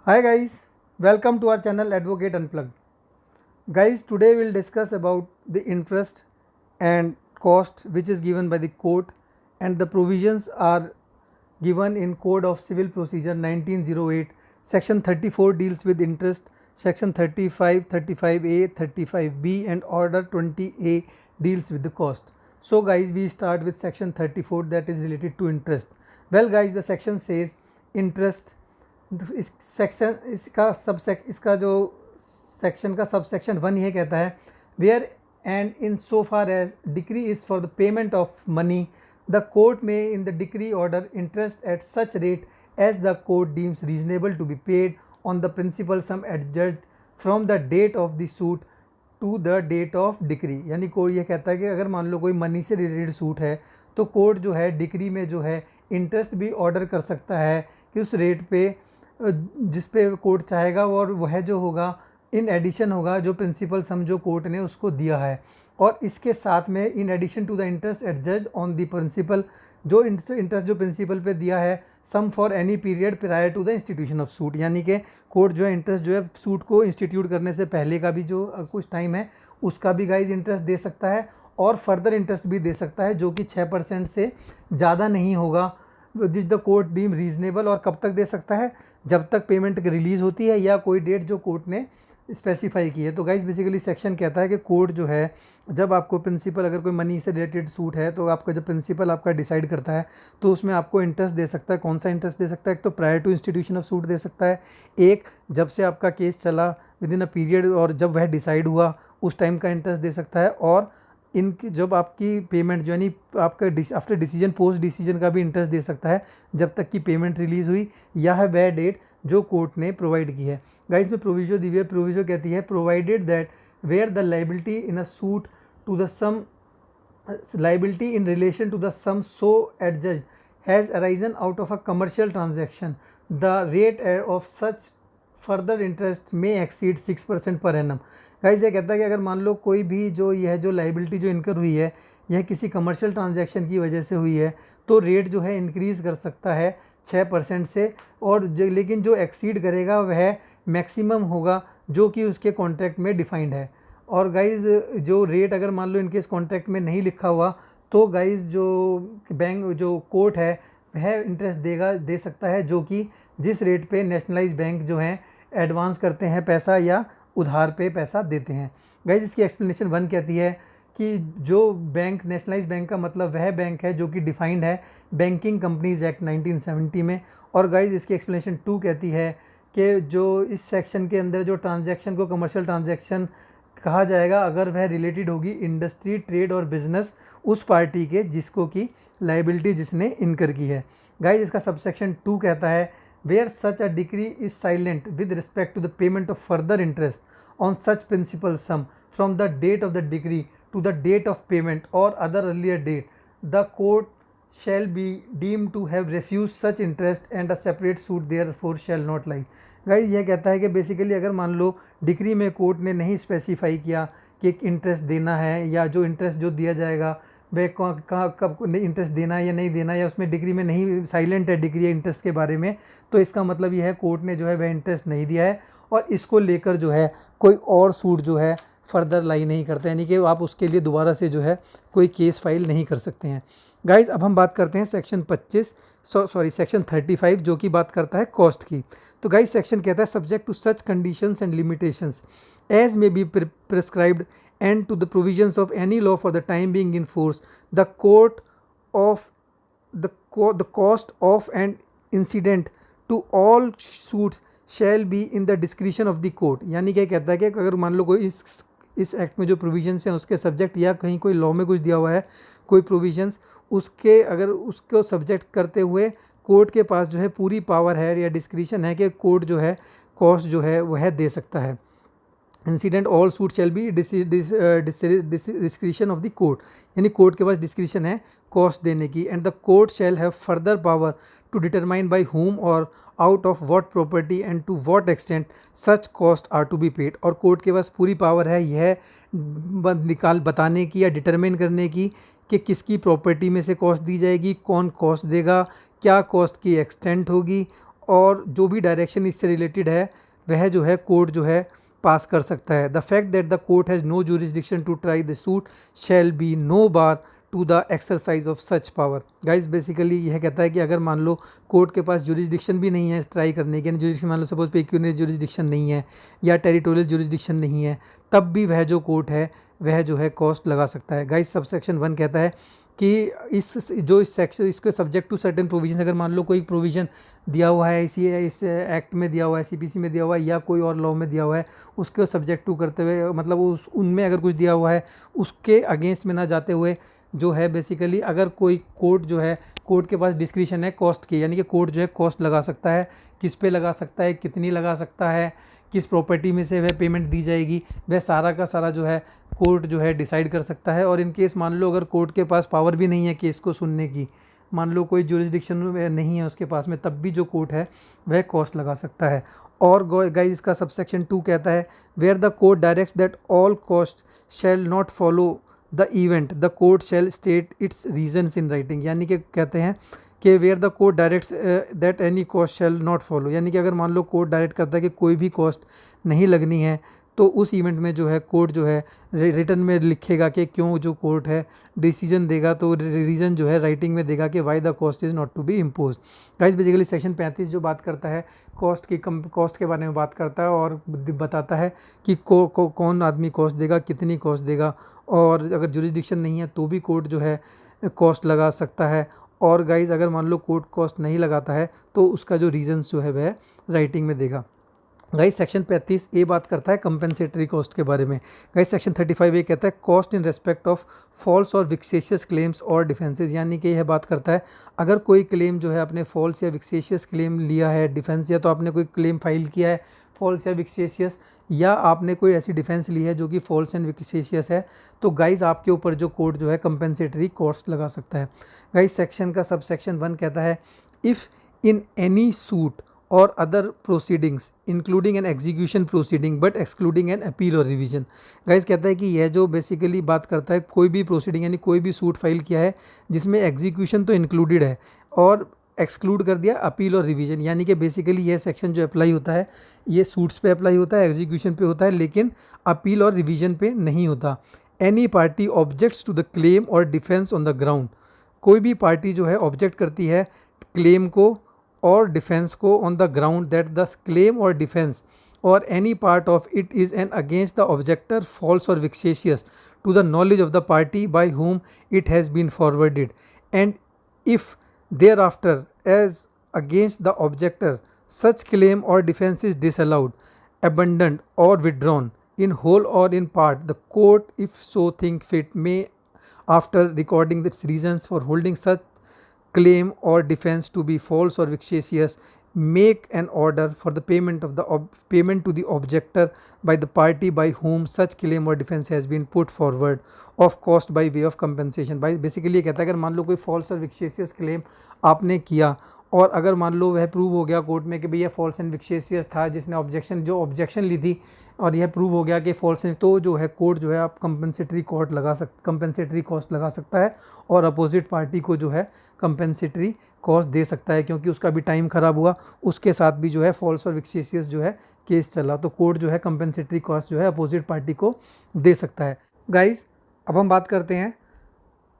Hi guys, welcome to our channel Advocate Unplugged. Guys, today we'll discuss about the interest and cost which is given by the court, and the provisions are given in Code of Civil Procedure 1908. Section 34 deals with interest, section 35, 35A, 35B and order 20A deals with the cost. So guys, we start with section 34 that is related to interest. Well guys, the section says interest. इस section इसका जो section का sub section 1 ये कहता है where and in so far as decree is for the payment of money the court में in the decree order interest at such rate as the court deems reasonable to be paid on the principal sum adjusted from the date of the suit to the date of decree. यानी court ये कहता है कि अगर मान लो कोई money से related suit है तो कोर्ट जो है डिक्री में जो है इंटरेस्ट भी ऑर्डर कर सकता है कि उस रेट पे जिस पे कोर्ट चाहेगा, और वह जो होगा इन एडिशन होगा जो प्रिंसिपल सम जो कोर्ट ने उसको दिया है, और इसके साथ में in addition to the interest adjusted on the principal जो इंटरेस्ट जो प्रिंसिपल पे दिया है sum for any period prior to the institution of suit. यानी कि कोर्ट जो है इंटरेस्ट जो है सूट को इंस्टीट्यूट करने से पहले का भी जो कुछ टाइम है उसका भी गाइज इंटरेस्ट दे सकता है, और फर्दर इंटरेस्ट भी दे सकता है जो कि 6% से ज़्यादा नहीं होगा जिस द कोर्ट डीम रीजनेबल। और कब तक दे सकता है? जब तक पेमेंट रिलीज़ होती है या कोई डेट जो कोर्ट ने स्पेसिफाई की है। तो गाइज बेसिकली सेक्शन कहता है कि कोर्ट जो है जब आपको प्रिंसिपल अगर कोई मनी से रिलेटेड सूट है तो आपका जब प्रिंसिपल आपका डिसाइड करता है तो उसमें आपको इंटरेस्ट दे सकता है। कौन सा इंटरेस्ट दे सकता है? एक तो prior to institution of suit दे सकता है, एक जब से आपका केस चला विद इन अ पीरियड और जब वह डिसाइड हुआ उस टाइम का इंटरेस्ट दे सकता है, और इनकी जब आपकी पेमेंट जो यानी आपका आफ्टर डिसीजन पोस्ट डिसीजन का भी इंटरेस्ट दे सकता है जब तक की पेमेंट रिलीज़ हुई या है वह डेट जो कोर्ट ने प्रोवाइड की है। गाइस में प्रोविजो दी हुई है, प्रोविजो कहती है provided that where the liability in a suit to the sum liability in relation to the sum so adjusted has arisen out of a commercial transaction the rate of such further interest may exceed 6% per annum. Guys ये कहता है कि अगर मान लो कोई भी जो यह जो लाइबिलिटी जो इनकर हुई है यह किसी कमर्शियल ट्रांजैक्शन की वजह से हुई है तो रेट जो है इंक्रीज़ कर सकता है 6% से, और लेकिन जो एक्सीड करेगा वह मैक्सिमम होगा जो कि उसके कॉन्ट्रैक्ट में डिफाइंड है। और गाइस जो रेट अगर मान लो इनके इस कॉन्ट्रैक्ट में नहीं लिखा हुआ तो गाइस जो बैंक जो कोर्ट है वह इंटरेस्ट दे सकता है जो कि जिस रेट पे नेशनलाइज बैंक जो हैं एडवांस करते हैं पैसा या उधार पे पैसा देते हैं। गाइज इसकी एक्सप्लेनेशन 1 कहती है कि जो बैंक नेशनलाइज बैंक का मतलब वह बैंक है जो कि डिफाइंड है बैंकिंग कंपनीज एक्ट 1970 में। और गाइज इसकी एक्सप्लेनेशन 2 कहती है कि जो इस सेक्शन के अंदर जो ट्रांजैक्शन को कमर्शियल ट्रांजैक्शन कहा जाएगा अगर वह रिलेटेड होगी इंडस्ट्री ट्रेड और बिजनेस उस पार्टी के जिसको की लाइबिलिटी जिसने इनकर की है। गाइज इसका सबसेक्शन 2 कहता है where such a decree is silent with respect to the payment of further interest on such principal sum from the date of the decree to the date of payment or other earlier date, the court shall be deemed to have refused such interest and a separate suit therefore shall not lie। Guys यह कहता है कि basically अगर मान लो decree में court ने नहीं specify किया कि एक इंटरेस्ट देना है या जो इंटरेस्ट जो दिया जाएगा वह कहाँ कब इंटरेस्ट देना है या नहीं देना, या उसमें डिग्री में नहीं साइलेंट है डिग्री इंटरेस्ट के बारे में, तो इसका मतलब यह है कोर्ट ने जो है वह इंटरेस्ट नहीं दिया है और इसको लेकर जो है कोई और सूट जो है फर्दर लाई नहीं करते, यानी कि आप उसके लिए दोबारा से जो है कोई केस फाइल नहीं कर सकते हैं। गाइज अब हम बात करते हैं सेक्शन 35 जो कि बात करता है कॉस्ट की। तो गाइज सेक्शन कहता है subject to such conditions and limitations as may be prescribed and to the provisions of any law for the time being in force, the court of the cost of and incident to all suits shall be in the discretion of the court। यानी क्या कहता है कि अगर मान लो कोई इस act में जो प्रोविजंस हैं उसके सब्जेक्ट या कहीं कोई लॉ में कुछ दिया हुआ है कोई प्रोविजंस उसके अगर उसको सब्जेक्ट करते हुए कोर्ट के पास जो है पूरी पावर है या डिस्क्रिशन है कि कोर्ट जो है कॉस्ट जो है वह दे सकता है। Incident all suit shall be discretion of the court, यानी कोर्ट के पास डिस्क्रिशन है कॉस्ट देने की। And the court shall have further power to determine by whom or out of what property and to what extent such cost are to be paid. और court के पास पूरी पावर है यह बताने की या डिटरमाइन करने की कि किसकी प्रॉपर्टी में से कॉस्ट दी जाएगी, कौन कॉस्ट देगा, क्या कॉस्ट की एक्सटेंट होगी और जो भी डायरेक्शन इससे रिलेटेड है वह जो है कोर्ट जो है पास कर सकता है। The fact that the court has no jurisdiction to try the suit shall be no bar to the exercise of such power. Guys basically यह कहता है कि अगर मान लो कोर्ट के पास जुरिस्डिक्शन भी नहीं है ट्राई करने की, जुरिस्डिक्शन मान लो सपोज पेक्यूनियरी जुरिस्डिक्शन नहीं है या टेरिटोरियल जुरिस्डिक्शन नहीं है, तब भी वह जो कोर्ट है वह जो है कॉस्ट लगा सकता है। गाइज सबसेक्शन 1 कहता है कि इस सेक्शन इसके सब्जेक्ट टू सर्टेन प्रोविजन, अगर मान लो कोई प्रोविज़न दिया हुआ है इस एक्ट में दिया हुआ है, सीपीसी में दिया हुआ है या कोई और लॉ में दिया हुआ है, उसके सब्जेक्ट टू करते हुए मतलब उनमें अगर कुछ दिया हुआ है उसके अगेंस्ट में ना जाते हुए जो है बेसिकली अगर कोई कोर्ट जो है कोर्ट के पास डिस्क्रिशन है कॉस्ट की, यानी कि कोर्ट जो है कॉस्ट लगा सकता है। किस पे लगा सकता है, कितनी लगा सकता है, किस प्रॉपर्टी में से वह पेमेंट दी जाएगी, वह सारा का सारा जो है कोर्ट जो है डिसाइड कर सकता है। और इन केस मान लो अगर कोर्ट के पास पावर भी नहीं है केस को सुनने की, मान लो कोई जुरिस्डिक्शन नहीं है उसके पास में, तब भी जो कोर्ट है वह कॉस्ट लगा सकता है। और गाइस इसका सबसेक्शन 2 कहता है where the court directs that all cost shall not follow the event the court shall state its reasons in writing, यानी कि कहते हैं कि where the court directs that any cost shall not follow, यानी कि अगर मान लो कोर्ट डायरेक्ट करता है कि कोई भी कॉस्ट नहीं लगनी है तो उस इवेंट में जो है कोर्ट जो है रिटर्न में लिखेगा कि क्यों जो कोर्ट है डिसीजन देगा, तो रीज़न जो है राइटिंग में देगा कि why the cost is not to be impose. Guys basically section 35 जो बात करता है कॉस्ट के बारे में बात करता है और बताता है कि कौन आदमी कॉस्ट देगा, कितनी कॉस्ट देगा, और अगर जुरिस्डिक्शन नहीं है तो भी कोर्ट जो है कॉस्ट लगा सकता है। और गाइस अगर मान लो कोर्ट कॉस्ट नहीं लगाता है तो उसका जो रीजंस जो है वह राइटिंग में देगा। गाइस सेक्शन 35 ए बात करता है कंपेंसेटरी कॉस्ट के बारे में। गाइस सेक्शन 35 ए कहता है cost in respect of false or vexatious claims और डिफेंसेस, यानी कि यह बात करता है अगर कोई क्लेम जो है अपने फॉल्स या विक्सेशियस क्लेम लिया है डिफेंस, या तो आपने कोई क्लेम फाइल किया है फॉल्स या विक्सेशियस, या आपने कोई ऐसी डिफेंस ली है जो कि फॉल्स एंड विक्सेशियस है, तो गाइज आपके ऊपर जो कोर्ट जो है कंपेंसेटरी कॉस्ट लगा सकता है। गाइज सेक्शन का सबसेक्शन 1 कहता है if in any suit or other proceedings including an execution proceeding but excluding an appeal or revision. Guys कहता है कि यह जो बेसिकली बात करता है कोई भी प्रोसीडिंग यानी कोई भी सूट फाइल किया है जिसमें एग्जीक्यूशन तो इंक्लूडेड है और एक्सक्लूड कर दिया अपील और रिवीजन, यानी कि बेसिकली यह सेक्शन जो अप्लाई होता है ये सूट्स पे अप्लाई होता है, एग्जीक्यूशन पे होता है, लेकिन अपील और रिवीजन पे नहीं होता। Any party objects to the claim or defence on the ground, कोई भी पार्टी जो है ऑब्जेक्ट करती है क्लेम को और डिफेंस को on the ground that the claim or defence or any part of it is an against the objector false or vexatious to the knowledge of the party by whom it has been forwarded, and if thereafter as against the objector such claim or defense is disallowed, abandoned or withdrawn in whole or in part, the court if so think fit may, after recording the reasons for holding such claim or defense to be false or vexatious, make an order for the payment of the payment to the objector by the party by whom such claim or defense has been put forward of cost by way of compensation। भाई basically ये कहता है अगर मान लो कोई false or विक्सेशियस claim आपने किया और अगर मान लो वह प्रूव हो गया कोर्ट में कि भैया फॉल्स एंड विक्सेशियस था जिसने ऑब्जेक्शन ली थी और यह प्रूव हो गया कि फॉल्स, तो जो है कोर्ट जो है आप कंपेंसेटरी कॉस्ट लगा सकता है और अपोजिट पार्टी को जो है कंपेंसेटरी कॉस्ट दे सकता है, क्योंकि उसका भी टाइम ख़राब हुआ, उसके साथ भी जो है फॉल्स और विक्सेशियस जो है केस चला, तो कोर्ट जो है कंपेंसेटरी कॉस्ट जो है अपोजिट पार्टी को दे सकता है। गाइज अब हम बात करते हैं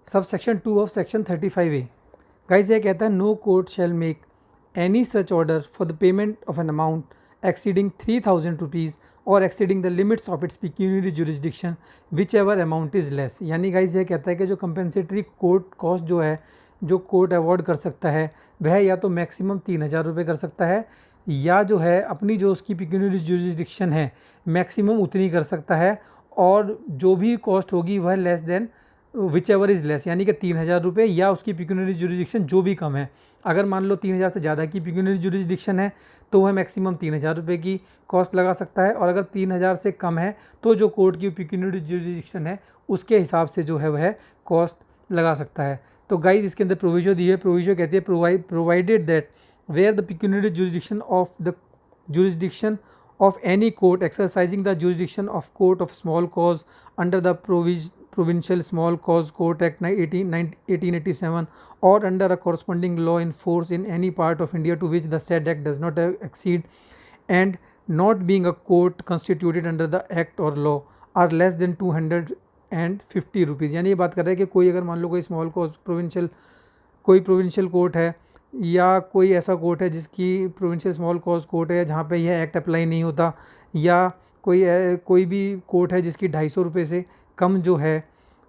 sub section 2 of section 35A। Guys ये कहता है no court shall make any such order for the payment of an amount exceeding 3,000 rupees or exceeding the limits of its pecuniary jurisdiction whichever amount is less। यानी guys ये कहता है कि जो compensatory court cost जो है जो court award कर सकता है वह या तो मैक्सिमम 3,000 रुपये कर सकता है या जो है अपनी जो उसकी पिक्यूनियरी जुरिस्डिक्शन है मैक्सिमम उतनी कर सकता है, और जो भी कॉस्ट होगी वह less than whichever is less, यानी कि 3,000 रुपये या उसकी पिक्यूनियरी जुरिस्डिक्शन जो भी कम है। अगर मान लो 3,000 से ज़्यादा की पिक्यूनियरी जुरिस्डिक्शन है तो वह मैक्सिमम 3,000 रुपये की कॉस्ट लगा सकता है, और अगर 3,000 से कम है तो जो कोर्ट की पिक्यूनियरी जुरिस्डिक्शन है उसके हिसाब से जो है वह कॉस्ट लगा सकता है। तो गाइज इसके अंदर प्रोविजन दी है, प्रोविजन कहती है provided that where the pecuniary jurisdiction of the jurisdiction of any court exercising the jurisdiction of court of small cause under the Provincial Small Cause Court Act 1887 or under a corresponding law in force in any part of India to which the said act does not exceed, and not being a court constituted under the act or law are less than 250 rupees. यानी ये बात कर रहा है कि कोई अगर मान लो कोई स्मॉल कॉज प्रोविंशियल कोर्ट है या कोई ऐसा कोर्ट है जिसकी प्रोविंशियल स्मॉल कॉज कोर्ट है जहाँ पे यह एक्ट अप्लाई नहीं होता, या कोई भी कोर्ट है जिसकी 250 रुपये से कम जो है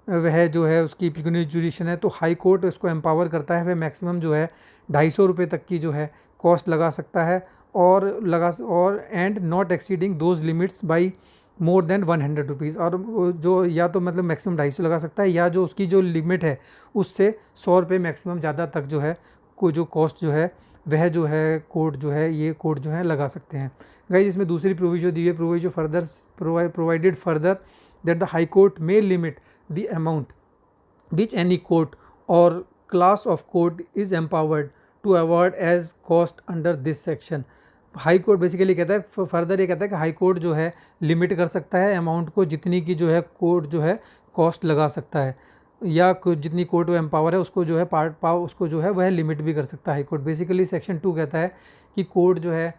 वह जो है उसकी पिक्यूनियरी जुरिडिक्शन है, तो हाई कोर्ट उसको एम्पावर करता है, वह मैक्सिमम जो है 250 रुपये तक की जो है कॉस्ट लगा सकता है और and not exceeding those limits by more than 100 rupees. और जो या तो मतलब मैक्सिमम 250 लगा सकता है, या जो उसकी जो लिमिट है उससे 100 रुपये मैक्सिमम ज़्यादा तक जो है को जो कॉस्ट जो है वह जो है कोर्ट जो है ये कोर्ट जो है लगा सकते हैं। गाइस इसमें दूसरी प्रोविजन दी है, provision further provided further that the high court may limit the amount which any court or class of court is empowered to award as cost under this section. High court basically कहता है further ये कहता है कि high court जो है limit कर सकता है अमाउंट को जितनी की जो है कोर्ट जो है कॉस्ट लगा सकता है, या जितनी कोर्ट वो एम्पावर है उसको जो है उसको जो है वह लिमिट भी कर सकता है हाई कोर्ट। बेसिकली सेक्शन 2 कहता है कि कोर्ट जो है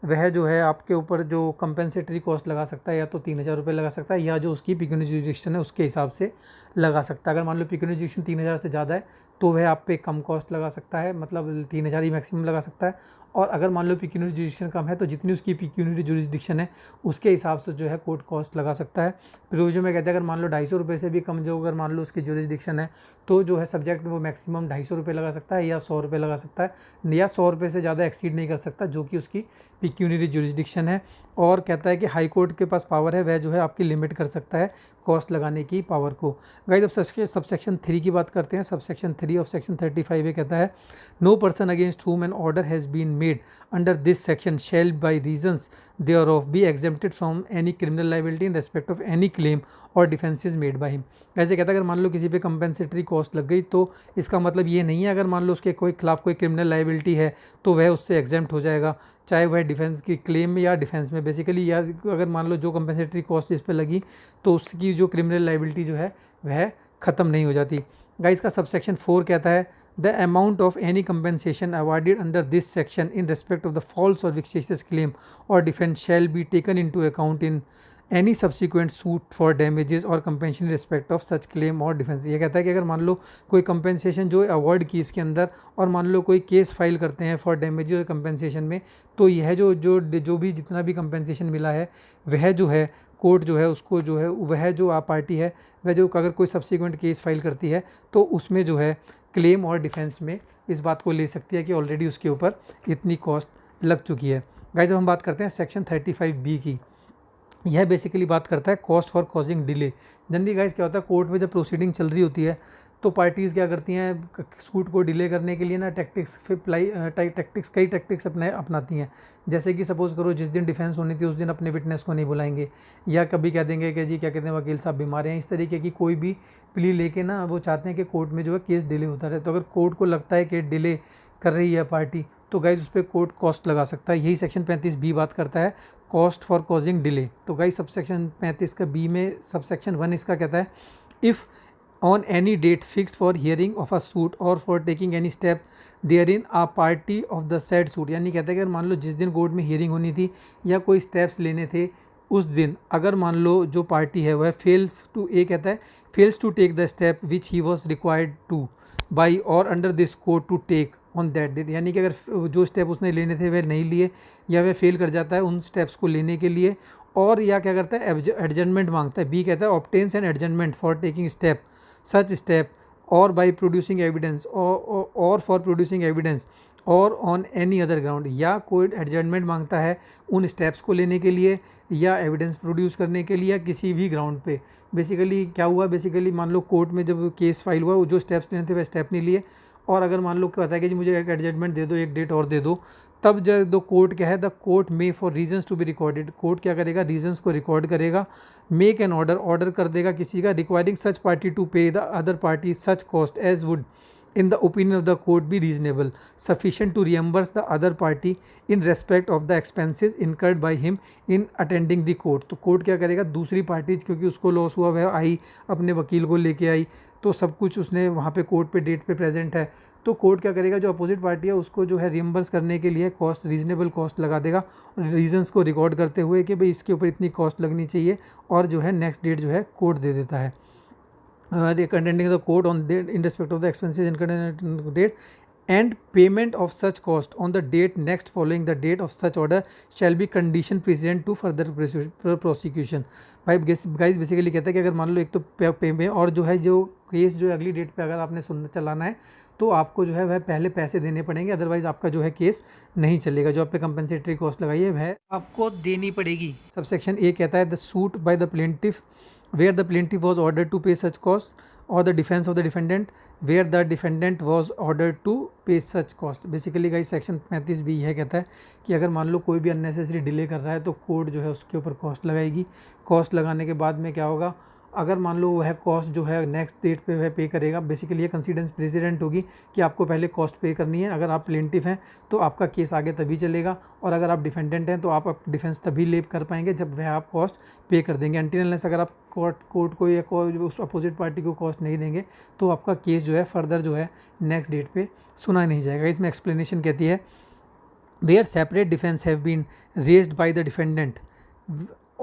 वह जो है आपके ऊपर जो कंपेंसेटरी कॉस्ट लगा सकता है या तो 3000 रुपये लगा सकता है, या जो उसकी पिक्यूनियरी जुरिडिक्शन है उसके हिसाब से लगा सकता है। अगर मान लो पिक्यूनियरी जुरिडिक्शन 3000 से ज़्यादा है तो वह आप पे कम कॉस्ट लगा सकता है, मतलब 3000 ही मैक्सिमम लगा सकता है। और अगर मान लो पिक्यूनियरी जुरिडिक्शन कम है तो जितनी उसकी पिक्यूनियरी जुरिडिक्शन है उसके हिसाब से जो है कोर्ट कॉस्ट लगा सकता है। प्रोविजन में कहते हैं अगर मान लो 250 रुपये से भी कम जो अगर मान लो उसकी जुरिडिक्शन है तो जो है सब्जेक्ट वो मैक्सिमम 250 रुपये लगा सकता है या 100 रुपये लगा सकता है, या 100 रुपये से ज़्यादा एक्सीड नहीं कर सकता जो कि उसकी पिक्यूनियरी जुरिडिक्शन है। और कहता है कि हाई कोर्ट के पास पावर है वह जो है आपकी लिमिट कर सकता है कॉस्ट लगाने की पावर को। गाइस अब सबसेक्शन 3 की बात करते हैं। सबसेक्शन 3 ऑफ सेक्शन 35 ये कहता है no person against whom an order has been made under this section shall by reasons thereof be exempted from any criminal liability in respect of any claim or defenses made by him। ऐसे कहता है अगर मान लो किसी पे compensatory cost लग गई तो इसका मतलब ये नहीं है अगर मान लो उसके कोई खिलाफ कोई क्रिमिनल लाइबिलिटी है तो वह उससे एग्जेम्प्ट हो जाएगा, चाहे वह डिफेंस की क्लेम में या डिफेंस में बेसिकली, या अगर मान लो जो कंपेंसेटरी कॉस्ट इस पर लगी तो उसकी जो क्रिमिनल लाइबिलिटी जो है वह ख़त्म नहीं हो जाती। गाइस का सबसेक्शन 4 कहता है the amount of any compensation awarded under this section in respect of the false or vexatious claim or defense shall be taken into account in any subsequent suit for damages or compensation in respect of such claim or defense। ये कहता है कि अगर मान लो कोई compensation जो award की इसके अंदर और मान लो कोई केस फाइल करते हैं फॉर डैमेजेस और कंपेंसेशन में, तो यह जो भी जितना भी कंपेंसेशन मिला है वह जो है कोर्ट जो है उसको जो है वह जो आप पार्टी है वह जो अगर कोई सब्सिक्वेंट केस फाइल करती है तो उसमें जो है क्लेम और डिफेंस में इस बात को ले सकती है कि ऑलरेडी उसके ऊपर इतनी कॉस्ट लग चुकी है। गाइस अब हम बात करते हैं सेक्शन 35B की। यह बेसिकली बात करता है cost for causing delay. Generally guys क्या होता है कोर्ट में जब प्रोसीडिंग चल रही होती है तो पार्टीज़ क्या करती हैं सूट को डिले करने के लिए ना कई टैक्टिक्स अपनाती हैं। जैसे कि सपोज़ करो जिस दिन डिफेंस होनी थी उस दिन अपने विटनेस को नहीं बुलाएंगे, या कभी कह देंगे कि जी क्या कहते हैं वकील साहब बीमार हैं। इस तरीके की कोई भी प्ली लेके ना वो चाहते हैं कि कोर्ट में जो है केस डिले होता रहे। तो अगर कोर्ट को लगता है कि डिले कर रही है पार्टी तो गाइज उस पर कोर्ट कॉस्ट लगा सकता है। यही सेक्शन 35B बात करता है कॉस्ट फॉर कॉजिंग डिले। तो गाइज सबसेक्शन 35 का बी में सबसेक्शन 1 इसका कहता है if on any date fixed for hearing of a suit or for taking any step therein a party of the said suit। यानी कहता है कि अगर मान लो जिस दिन कोर्ट में हियरिंग होनी थी या कोई स्टेप्स लेने थे उस दिन अगर मान लो जो पार्टी है वह fails to take the step which he was required to by or under this court to take on that date. यानी कि अगर जो स्टेप उसने लेने थे वह नहीं लिए या वह फेल कर जाता है उन स्टेप्स को लेने के लिए, और या क्या करता है एडजमेंट मांगता है। बी कहता है obtains an adjournment for taking step such step or by producing evidence or for producing evidence और ऑन एनी अदर ग्राउंड, या कोई एडजमेंट मांगता है उन स्टेप्स को लेने के लिए या एविडेंस प्रोड्यूस करने के लिए या किसी भी ग्राउंड पे। बेसिकली क्या हुआ, बेसिकली मान लो कोर्ट में जब केस फाइल हुआ वो जो स्टेप्स लेने थे वह स्टेप नहीं लिए, और अगर मान लो कहता है कि जी मुझे एक एडजमेंट दे दो, एक डेट और दे दो, तब जब दो कोर्ट क्या है the court may for reasons to be recorded, court क्या करेगा रीजंस को रिकॉर्ड करेगा, मेक एन ऑर्डर कर देगा किसी का requiring such party to pay the other party such cost as would in the opinion of the court be reasonable, sufficient to reimburse the other party in respect of the expenses incurred by him in attending the court। तो court क्या करेगा, दूसरी party क्योंकि उसको loss हुआ वह आई, अपने वकील को लेके आई, तो सब कुछ उसने वहाँ पे कोर्ट पे डेट पे प्रेजेंट है, तो कोर्ट क्या करेगा, जो अपोजिट पार्टी है उसको जो है रियम्बर्स करने के लिए कॉस्ट, रीजनेबल कॉस्ट लगा देगा, और रीजंस को रिकॉर्ड करते हुए कि भाई इसके ऊपर इतनी कॉस्ट लगनी चाहिए, और जो है नेक्स्ट डेट जो है कोर्ट दे देता है। Contending the court on date in respect of the expenses incurred date and payment of such cost on the date next following the date of such order shall be condition precedent to further prosecution। भाई guys basically कहता है कि अगर मान लो एक तो पे और जो है जो केस जो है अगली डेट पे अगर आपने चलाना है तो आपको जो है वह पहले पैसे देने पड़ेंगे, अदरवाइज आपका जो है केस नहीं चलेगा, जो आप पे कंपनसेटरी कॉस्ट लगाई है वह आपको देनी पड़ेगी। सबसेक्शन ए कहता है the suit by the plaintiff where the plaintiff was ordered to pay such costs or the defense of the defendant where the defendant was ordered to pay such cost। Basically guys section 35B यह कहता है कि अगर मान लो कोई भी unnecessary delay कर रहा है तो कोर्ट जो है उसके ऊपर कॉस्ट लगाएगी। कॉस्ट लगाने के बाद में क्या होगा, अगर मान लो वह कॉस्ट जो है नेक्स्ट डेट पे वह पे करेगा, बेसिकली ये कंसीडेंस प्रेसिडेंट होगी कि आपको पहले कॉस्ट पे करनी है। अगर आप प्लेंटिफ हैं तो आपका केस आगे तभी चलेगा, और अगर आप डिफेंडेंट हैं तो आप डिफेंस तभी ले कर पाएंगे जब वह आप कॉस्ट पे कर देंगे। अनटिल अगर आप कोर्ट को या उस अपोजिट पार्टी को कॉस्ट नहीं देंगे तो आपका केस जो है फर्दर जो है नेक्स्ट डेट पे सुना नहीं जाएगा। इसमें एक्सप्लेनेशन कहती है where separate defence have been raised by the defendant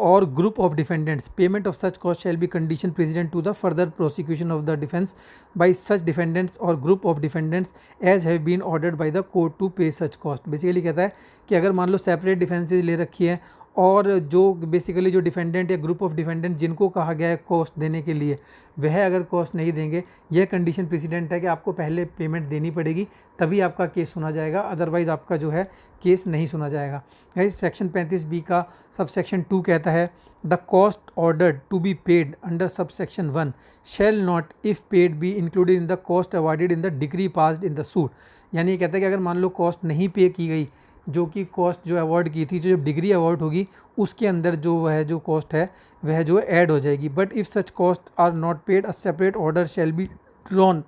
or group of defendants, payment of such cost shall be condition precedent to the further prosecution of the defense by such defendants or group of defendants as have been ordered by the court to pay such cost। Basically कहता है कि अगर मान लो separate defences ले रखी है और जो बेसिकली जो डिफेंडेंट या ग्रुप ऑफ डिफेंडेंट जिनको कहा गया है कॉस्ट देने के लिए, वह अगर कॉस्ट नहीं देंगे, यह कंडीशन प्रेसिडेंट है कि आपको पहले पेमेंट देनी पड़ेगी तभी आपका केस सुना जाएगा, अदरवाइज आपका जो है केस नहीं सुना जाएगा। सेक्शन 35B का सबसेक्शन 2 कहता है the cost ordered to be paid under subsection 1 shall not if paid be included in the cost awarded in the degree passed in the suit. यानी ये कहता है कि अगर मान लो कॉस्ट नहीं पे की गई, जो कि कॉस्ट जो अवार्ड की थी, जो जब डिग्री अवार्ड होगी उसके अंदर जो वह जो कॉस्ट है वह जो ऐड हो जाएगी। But if such cost are not paid a separate order shall be drawn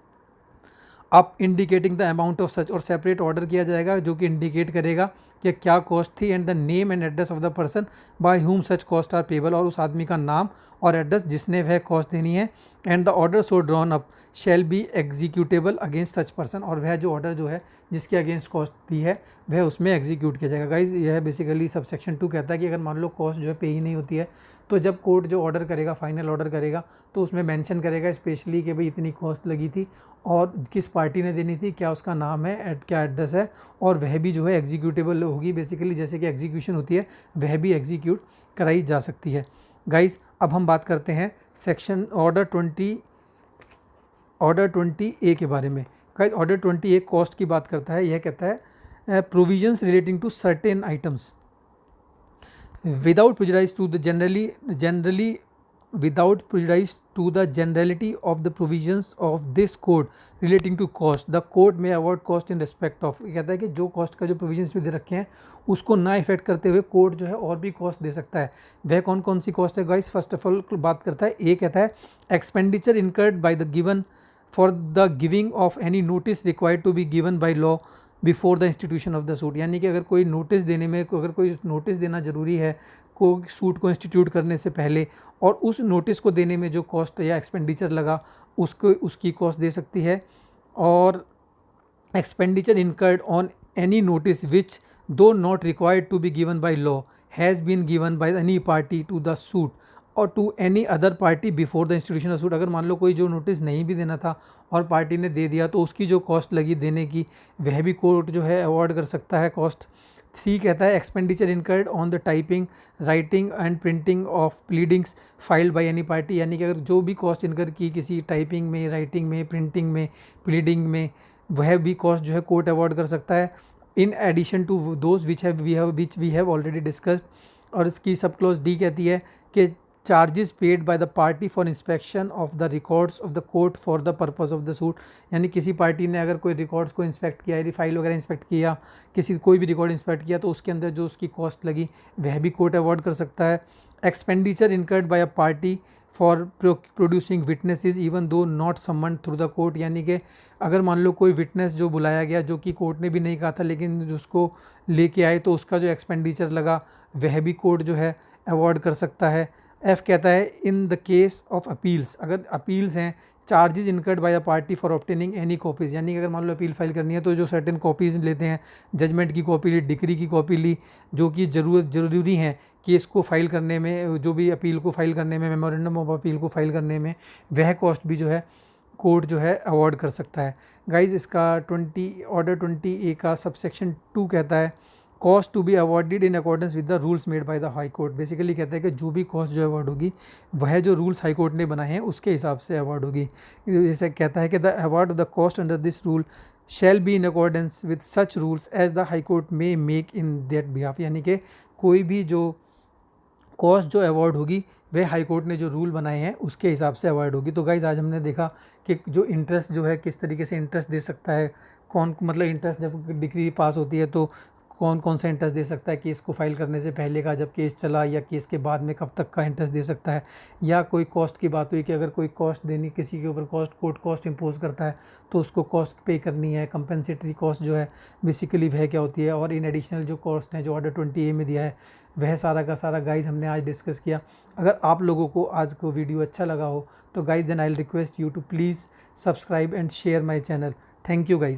up indicating the amount of such, और सेपरेट ऑर्डर किया जाएगा जो कि इंडिकेट करेगा कि क्या कॉस्ट थी, and the name and address of the person by whom such cost are payable, और उस आदमी का नाम और एड्रेस जिसने वह कॉस्ट देनी है, and the order so drawn up shall be executable against such person, और वह जो ऑर्डर जो है जिसके अगेंस्ट कॉस्ट दी है वह उसमें एग्जीक्यूट किया जाएगा। गाइज यह बेसिकली सबसेक्शन 2 कहता है कि अगर मान लो कॉस्ट जो है पे ही नहीं होती है तो जब कोर्ट जो ऑर्डर करेगा, फाइनल ऑर्डर करेगा, तो उसमें मेंशन करेगा स्पेशली कि भाई इतनी कॉस्ट लगी थी और किस पार्टी ने देनी थी, क्या उसका नाम है, क्या एड्रेस है, और वह भी जो है एग्जीक्यूटेबल होगी। बेसिकली जैसे कि एग्जीक्यूशन होती है वह भी एग्जीक्यूट कराई जा सकती है। गाइज अब हम बात करते हैं सेक्शन ऑर्डर 20A के बारे में। गाइज ऑर्डर 20A कॉस्ट की बात करता है। यह कहता है provisions relating to certain items without prejudice to the generality of the provisions of this code relating to cost, the court may award cost in respect of। ये कहता है कि जो कॉस्ट का जो प्रोविजंस भी दे रखे हैं उसको ना इफेक्ट करते हुए कोर्ट जो है और भी कॉस्ट दे सकता है। वह कौन कौन सी कॉस्ट है गाइस, फर्स्ट ऑफ ऑल बात करता है, ए कहता है expenditure incurred by the given for the giving of any notice required to be given by law before the institution of the suit. यानी कि अगर कोई नोटिस देने में, अगर कोई नोटिस देना ज़रूरी है को सूट को इंस्टीट्यूट करने से पहले, और उस नोटिस को देने में जो कॉस्ट या एक्सपेंडिचर लगा उसकी कॉस्ट दे सकती है। और expenditure incurred on any notice which though not required to be given by law has been given by any party to the suit or to any other party before the institution of suit. अगर मान लो कोई जो notice नहीं भी देना था और party ने दे दिया तो उसकी जो कॉस्ट लगी देने की वह भी कोर्ट जो है अवॉर्ड कर सकता है कॉस्ट। सी कहता है expenditure incurred on the typing, writing and printing of pleadings filed by any party. यानी कि अगर जो भी कॉस्ट इनकर की किसी टाइपिंग में, राइटिंग में, प्रिंटिंग में, प्लीडिंग में, वह भी कॉस्ट जो है कोर्ट अवॉर्ड कर सकता है। In addition to those which we have already discussed. और इसकी सब क्लॉज डी कहती है कि charges paid by the party for inspection of the records of the court for the purpose of the suit. यानी किसी party ने अगर कोई रिकॉर्ड्स को इंस्पेक्ट किया, यदि फाइल वगैरह इंस्पेक्ट किया, कोई भी रिकॉर्ड इंस्पेक्ट किया, तो उसके अंदर जो उसकी कॉस्ट लगी वह भी कोर्ट अवॉर्ड कर सकता है। Expenditure incurred bye a party for producing witnesses even though not someone through the court. यानी कि अगर मान लो कोई विटनेस जो बुलाया गया, जो कि कोर्ट ने भी नहीं कहा था, लेकिन उसको लेके आए, तो उसका जो एक्सपेंडिचर लगा वह भी कोर्ट जो है अवॉर्ड कर सकता है। एफ कहता है in the case of appeals, अगर अपील्स हैं, charges incurred by a party for obtaining any copies. यानी कि अगर मान लो अपील फाइल करनी है तो जो सर्टेन कॉपीज़ लेते हैं, जजमेंट की कॉपी ली, डिक्री की कॉपी ली, जो कि ज़रूरी हैं केस को फाइल करने में, जो भी अपील को फाइल करने में, मेमोरेंडम ऑफ अपील को फाइल करने में, वह कॉस्ट भी जो है कोर्ट जो है अवॉर्ड कर सकता है। गाइज इसका ऑर्डर 20A का सबसेक्शन 2 कहता है cost to be awarded in accordance with the rules made by the high court. Basically कहता है कि जो भी कॉस्ट जो अवॉर्ड होगी वह जो रूल्स हाई कोर्ट ने बनाए हैं उसके हिसाब से अवॉर्ड होगी। जैसे कहता है कि the award of the cost under this rule shall be in accordance with such rules as the high court may make in that behalf. यानी कि कोई भी जो कॉस्ट जो अवॉर्ड होगी वह हाई कोर्ट ने जो रूल बनाए हैं उसके हिसाब से अवॉर्ड होगी। तो गाइज आज हमने देखा कि जो इंटरेस्ट जो है किस तरीके से इंटरेस्ट दे सकता है, कौन मतलब इंटरेस्ट जब डिग्री पास होती है तो कौन कौन सा इंटरेस्ट दे सकता है, केस को फाइल करने से पहले का, जब केस चला, या केस के बाद में कब तक का इंटरेस्ट दे सकता है। या कोई कॉस्ट की बात हुई कि अगर कोई कॉस्ट देनी, किसी के ऊपर कोर्ट कॉस्ट इम्पोज करता है तो उसको कॉस्ट पे करनी है। कंपेंसेटरी कॉस्ट जो है बेसिकली वह क्या होती है, और इन एडिशनल जो कॉस्ट है जो ऑर्डर 20A में दिया है वह सारा का सारा गाइज हमने आज डिस्कस किया। अगर आप लोगों को आज को वीडियो अच्छा लगा हो तो guys then I will request you to please subscribe and share my channel. Thank you guys.